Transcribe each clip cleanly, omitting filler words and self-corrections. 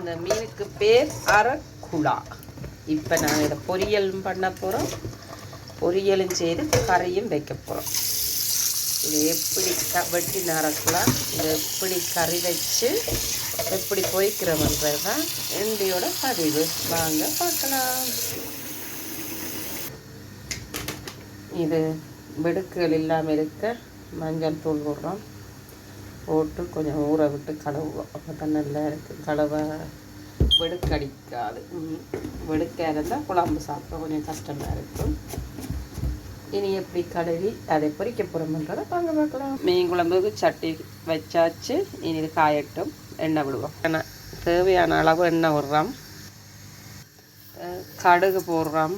இந்த மீனுக்கு பேர் அரக்குழா. இப்போ நாங்கள் இதை பொரியலும் பண்ண போகிறோம், பொரியலும் செய்து கறியும் வைக்க போகிறோம். இது எப்படி வெட்டி அரக்குழா, இதை எப்படி கறி வச்சு எப்படி பொய்க்கிறோம்ன்றது தான் என்னோட பதிவு. வாங்க பார்க்கலாம். இது வெடுக்குகள் இல்லாமல் இருக்க மஞ்சள் தூள் போடுறோம், போட்டு கொஞ்சம் ஊற விட்டு கழுவுவோம். அப்போ தான் நல்லா இருக்குது. கழுவ வெடுக்கடிக்காது. வெடுக்காக இருந்தால் குழம்பு சாப்பிட கொஞ்சம் கஷ்டமாக இருக்கும். இனி எப்படி கழுவி அதை பொரிக்க போகிறோம்ன்றதை வாங்க பார்க்கலாம். மீன் குழம்புக்கு சட்டி வச்சாச்சு. இனி இது காயட்டும், எண்ணெய் விடுவோம். எண்ணெய் தேவையான அளவு எண்ணெய் விடுறோம். கடுகு போடுறோம்,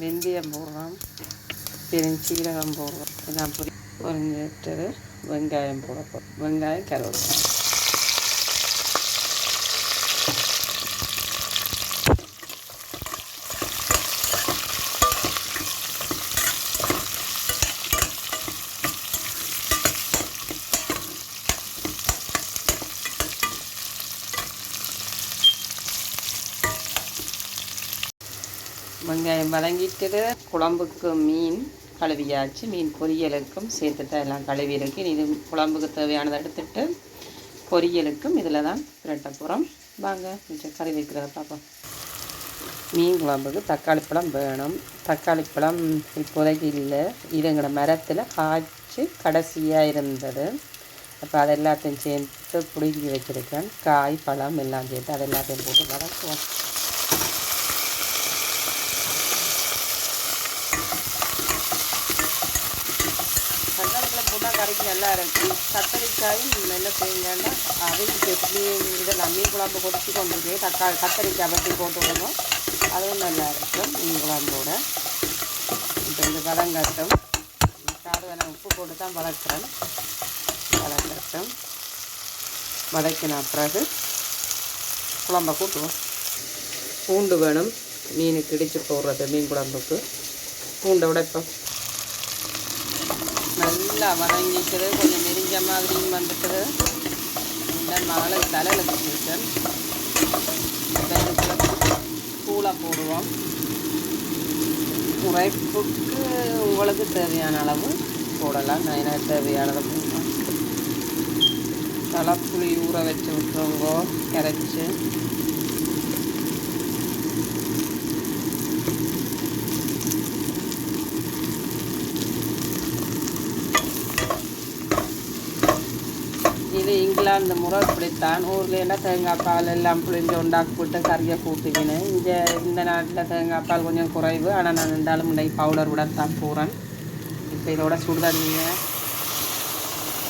வெந்தயம் போடுறோம், பெருஞ்சீரகம் போடுறோம். எல்லாம் பொரிஞ்சிட்டு வெங்காயம் போட போகிறோம். வெங்காயம் கருவேப்பிலை. வெங்காயம் வதங்கிட்டு குழம்புக்கு மீன் கழுவியாச்சு. மீன் பொரியலுக்கும் சேர்த்துட்டு எல்லாம் கழுவி இருக்கு. இது குழம்புக்கு தேவையானதை எடுத்துட்டு பொரியலுக்கும் இதில் தான் பிரட்ட போகிறோம். வாங்க கொஞ்சம் கறி வைக்கிறத பார்ப்போம். மீன் குழம்புக்கு தக்காளி பழம் வேணும். தக்காளி பழம் இப்போதைக்கு இல்லை, இது எங்களோட மரத்தில் காய்ச்சி கடைசியாக இருந்தது. அப்போ அது எல்லாத்தையும் சேர்த்து பிடுங்கி வச்சுருக்கேன். காய் பழம் எல்லாம் சேர்த்து அது எல்லாத்தையும் போட்டு வதக்குவோம். போட்டால் கறிக்கு நல்லா இருக்கும். கத்தரிக்காயும் என்ன செய்யுங்கன்னா அதையும் சேர்த்து இதெல்லாம் மீன் குழம்பு கொதிச்சு கொண்டு போய் கத்தரிக்காய் வெட்டி போட்டு விடணும். அதுவும் நல்லா இருக்கும் மீன் குழம்போட. இப்போ இந்த வதங்கட்டும். காடுவெல்லாம் உப்பு போட்டு தான் வதக்குறேன். வதங்கட்டும். வதக்கின பிறகு குழம்பை கூட்டுவோம். பூண்டு வேணும் மீனுக்கு இடித்து போடுறது. மீன் குழம்புக்கு பூண்டை உடைப்போம். நல்லா வதங்கிக்கிறது, கொஞ்சம் நெறிஞ்ச மாதிரியும் வந்துட்டுது. இந்த மகளை தலையில் வச்சுருக்கேன். தூளை போடுவோம். உரைப்புக்கு உங்களுக்கு தேவையான அளவு போடலாம். நான் எனக்கு தேவையானதை போடுவேன். தலைப்புளி ஊற வச்சு விட்டுருங்கோ, கரைச்சி. இது இங்கிலாந்து முறை இப்படித்தான். ஊரில் என்ன தேங்காய் பால் எல்லாம் புளிஞ்சு உண்டாக்கி போட்டு கறியை கூட்டுவினேன். இங்கே இந்த நாட்டில் தேங்காய் பால் கொஞ்சம் குறைவு. ஆனால் நான் இருந்தாலும் இன்றைக்கு பவுடர் விட தான் போகிறேன். இப்போ இதோட சுடுதண்ணியை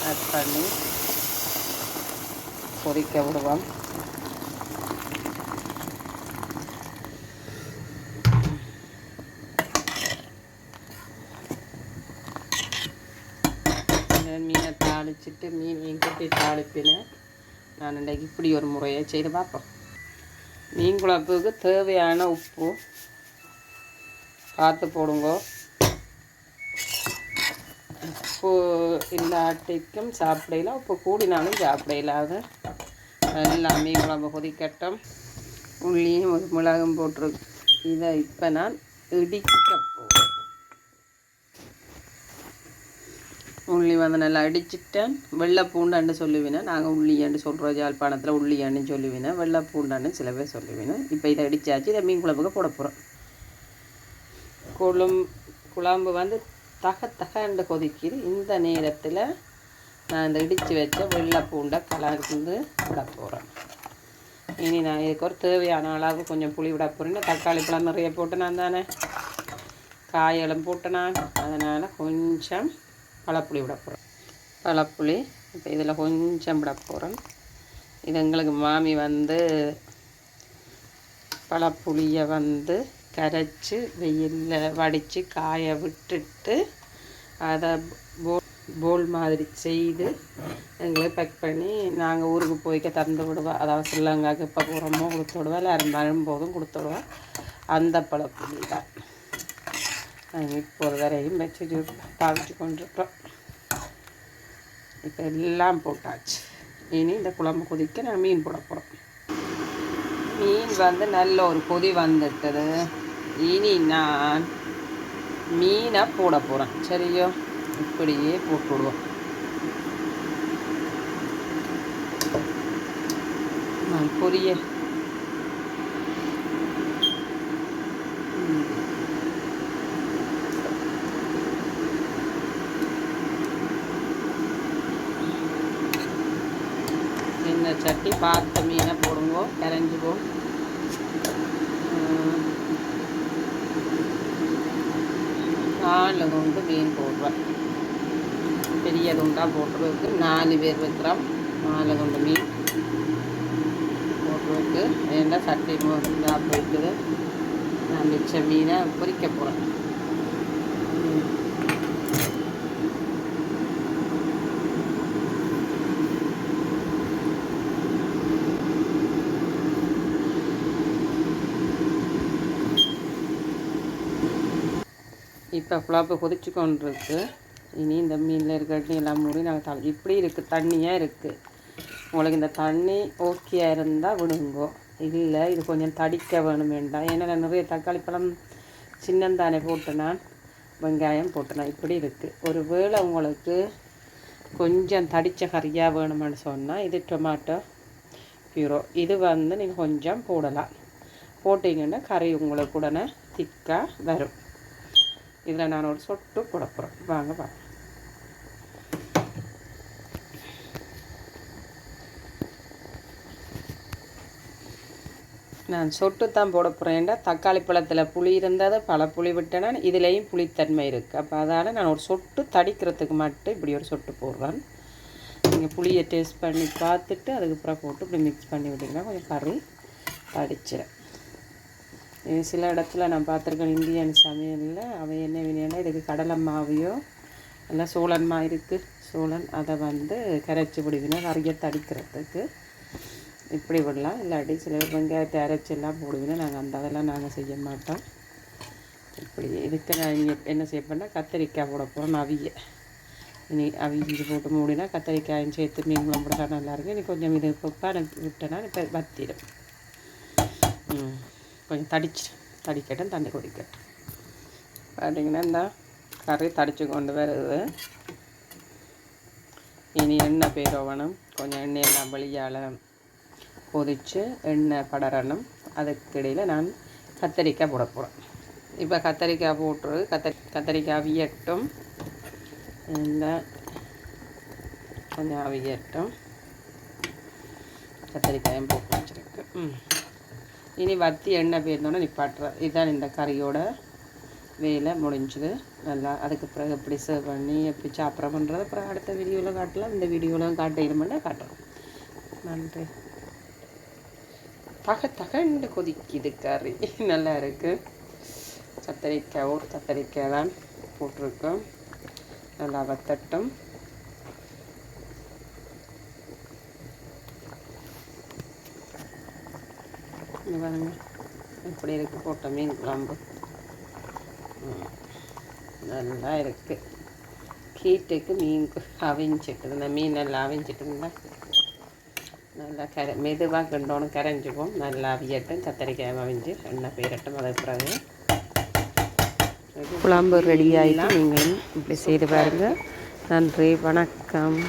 ஆட் பண்ணி கொதிக்க விடுவோம். மீனை தாளிச்சிட்டு மீனையும் கட்டி தாளிப்பினேன். நான் இன்றைக்கு இப்படி ஒரு முறையை செய்து பார்ப்போம். மீன் குழம்புக்கு தேவையான உப்பு பார்த்து போடுங்க. உப்பு இல்லாட்டிக்கும் சாப்பிடலாம், உப்பு கூடினாலும் சாப்பிடலாது. எல்லாம் மீன் குழம்பு கொதிக்கட்டும். உள்ளியும் ஒரு மிளகும் போட்டிருக்கு. இதை இப்போ நான் இடிக்க போகிறேன். உள்ளி வந்து நல்லா அடிச்சுட்டேன். வெள்ளை பூண்டான்னு சொல்லுவேன். நாங்கள் உள்ளியான்னு சொல்கிறோம். யாழ்ப்பாணத்தில் உள்ளியான்னு சொல்லுவேன். வெள்ளை பூண்டான்னு சில பேர் சொல்லுவேன். இப்போ இதை அடித்தாச்சு. இதை மீன் குழம்புக்கு போட போகிறோம். குழம்பு வந்து தகண்டு கொதிக்குது. இந்த நேரத்தில் நான் இந்த இடித்து வச்ச வெள்ளை பூண்டை கலந்து விட போகிறேன். இனி நான் இதுக்கு ஒரு தேவையான அளவு கொஞ்சம் புளி விட போகிறேன். தக்காளி பழம் நிறைய போட்டு நான் தானே காயெல்லாம் போட்டு நான், அதனால் கொஞ்சம் பழப்புளி விட போகிறேன். பழப்புளி இப்போ இதில் கொஞ்சம் விட போகிறேன். இது எங்களுக்கு மாமி வந்து பழப்புளியை வந்து கரைச்சி வெயிலில் வடித்து காய விட்டுட்டு அதை போல் மாதிரி செய்து எங்களுக்கு பேக் பண்ணி நாங்கள் ஊருக்கு போய்க்க தந்து விடுவோம். அதாவது ஸ்ரீலங்காவுக்கு எப்போ போகிறோமோ கொடுத்து விடுவோம். இல்லை வரும்போதும் கொடுத்து விடுவோம். அந்த பழப்புளி தான் நாங்கள் இப்போது வரையும் வச்சு தாளித்து கொண்டிருக்கிறோம். இப்போ எல்லாம் போட்டாச்சு. இனி இந்த குழம்பு கொதிக்க நான் மீன் போட போகிறோம். மீன் வந்து நல்ல ஒரு கொதி வந்துட்டது. இனி நான் மீனை போட போகிறேன். சரியோ, இப்படியே போட்டுவிடுவோம். நான் பொரிய எண்ணெய் சட்டி பார்த்து மீனை போடுவோம், கரைஞ்சிவோம். நாலு துண்டு மீன் போடுறேன். பெரிய துண்டாக போட்டுருக்கு. 4 பேர் வைக்கிறோம். 4 துண்டு மீன் போட்டுருக்கு. என்ன சட்டி இதாக போயிட்டுது. நான் மிச்ச மீனை பொரிக்க போகிறேன். இப்போ குழம்பு கொதிச்சு கொண்டு இருக்கு. இனி இந்த மீனில் இருக்கிற எல்லாம் மூடி நாங்கள் இப்படி இருக்குது, தண்ணியாக இருக்குது. உங்களுக்கு இந்த தண்ணி ஓகேயாக இருந்தால் விடுங்கோ. இல்லை இது கொஞ்சம் தடிக்க வேணும் வேண்டாம். ஏன்னா நான் நிறைய தக்காளி பழம் சின்னந்தானே போட்டேனா, வெங்காயம் போட்டேனா, இப்படி இருக்குது. ஒரு வேளை உங்களுக்கு கொஞ்சம் தடித்த கறியாக வேணுமென்னு சொன்னால் இது டொமாட்டோ பியூரோ இது வந்து நீங்கள் கொஞ்சம் போடலாம். போட்டிங்கன்னா கறி உங்களுக்கு உடனே திக்காக வரும். இதில் நான் ஒரு சொட்டு போட போகிறேன். வாங்க. நான் சொட்டு தான் போட போகிறேன்டா. தக்காளி பழத்தில் புளி இருந்தது, பல புளி விட்டேன்னா இதுலேயும் புளித்தன்மை இருக்குது. அப்போ அதால் நான் ஒரு சொட்டு தடிக்கிறதுக்கு மட்டும் இப்படி ஒரு சொட்டு போடுறேன். நீங்கள் புளியை டேஸ்ட் பண்ணி பார்த்துட்டு அதுக்கப்புறம் போட்டு இப்படி மிக்ஸ் பண்ணி விட்டிங்கன்னா கொஞ்சம் கறி தடிச்சிடும். சில இடத்துல நான் பார்த்துருக்கேன் இந்தியன் சமையலில் அவன் என்ன வேணும்னா இதுக்கு கடலை மாவையோ எல்லாம் சோளன் மா இருக்குது, சோளன் அதை வந்து கரைச்சி விடுவினா கறியை தடிக்கிறதுக்கு இப்படி விடலாம். இல்லாட்டி சில வெங்காயத்தை அரைச்செல்லாம் போடுவினா நாங்கள் அதெல்லாம் நாங்கள் செய்ய மாட்டோம். இப்படி இதுக்கு நான் இங்கே என்ன செய்ய பண்ணால் கத்திரிக்காய் போட போகிறோம். இனி அவிஞ்சு போட்டு மூடினா கத்திரிக்காயும் சேர்த்து மீன் குழம்பு போட நல்லாயிருக்கு. இனி கொஞ்சம் இது பப்பான விட்டேன்னா இப்போ வத்திடும். கொஞ்சம் தடிக்கட்டும், தண்ணி கொதிக்கட்டும். பார்த்தீங்கன்னா இந்த கறி தடித்து கொண்டு வருது. இனி எண்ணெய் பேரவணும். கொஞ்சம் எண்ணெயெல்லாம் வெளியால் கொதித்து எண்ணெய் படரணும். அதுக்கிடையில் நான் கத்திரிக்காய் போட போகிறேன். இப்போ கத்திரிக்காய் போட்டுரு. கத்திரிக்காய் அவியட்டும். இந்த கொஞ்சம் அவியட்டும். கத்திரிக்காயும் போட்டு வச்சுருக்கு. இனி வத்தி எண்ணெய் போயிருந்தோன்னே நிப்பாட்டுறேன். இதுதான் இந்த கறியோட வேலை முடிஞ்சுது. நல்லா அதுக்கு பிறகு எப்படி சர்வ் பண்ணி எப்படி சாப்பிட்றோம்ன்றது அப்புறம் அடுத்த வீடியோவில் காட்டலாம். இந்த வீடியோவில் காட்டிடுமென்னா காட்டுறோம். நன்றி. தகண்டு கொதிக்குது கறி, நல்லா இருக்குது. கத்திரிக்காய் தான் போட்டிருக்கோம். நல்லா வத்தட்டும். பாருங்க இப்படி இருக்குது போட்ட மீன் குழம்பு. நல்லா இருக்குது. ஹீட்டுக்கு மீன் அவிஞ்சிட்டு இந்த மீன் நல்லா அவிஞ்சிட்டு இருந்தால் நல்லா மெதுவாக கிண்டோன்னு கரைஞ்சிக்கும். நல்லா அவியட்டும். கத்திரிக்காய் அவிஞ்சு எண்ணெய் பேரட்டும். அதை பிறகு குழம்பு ரெடி ஆகிட்டு நீங்கள் இப்படி செய்து பாருங்கள். நன்றி, வணக்கம்.